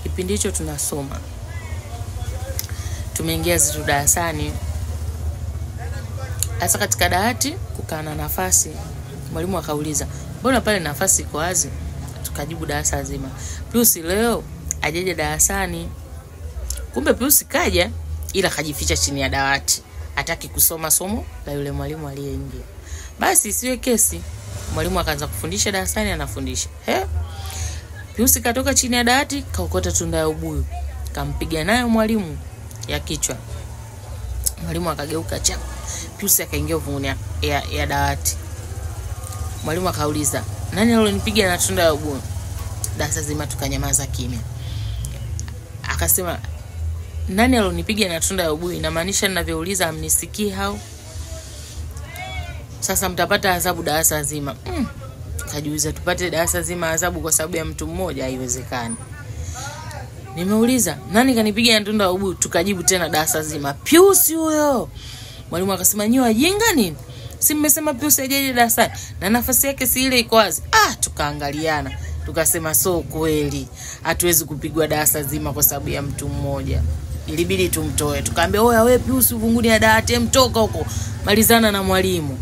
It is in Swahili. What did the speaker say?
Kipindi hicho tunasoma. Tumeingia zetu darasani. Hasa katika dawati kukaa na nafasi. Mwalimu akauliza, "Mbona pale nafasi iko wazi?" Tukajibu darasa zima, "Pius leo hajaje darasani." Kumbe Pius kaja ila kajificha chini ya dawati. Hataki kusoma somo la yule mwalimu aliyeingia. Basi siwe kesi. Mwalimu akaanza kufundisha darasani, anafundisha. Pius katoka chini ya dawati, kaokota tunda ya ubuyu. Kampiga nayo mwalimu ya kichwa. Mwalimu akageuka chap. Pius akaingia uvunguni ya dawati. Mwalimu akauliza, "Nani alonipiga na tunda ya ubuyu?" Darasa zima tukanyamaza kimya. Akasema, "Nani alonipiga na tunda ya ubuyu? Inamaanisha ninavyouliza amnisikii hao? Sasa mtapata adhabu darasa zima." Kajiuliza, tupate darasa zima adhabu kwa sababu ya mtu mmoja? Haiwezekani. Nimeuliza, "Nani kanipiga na tunda ya ubuyu?" Tukajibu tena darasa zima, "Pius huyo." Mwalimu akasema, "Nyi wajinga nini? Si mmesema Pius hajaje darasani na nafasi yake si ile iko wazi?" Tukaangaliana. Tukasema so kweli. Hatuwezi kupigwa darasa zima kwa sababu ya mtu mmoja. Ilibidi tumtoe. Tukaambia, "Oya wewe Pius uvunguni ya dawati, mtoka huko. Malizana na mwalimu."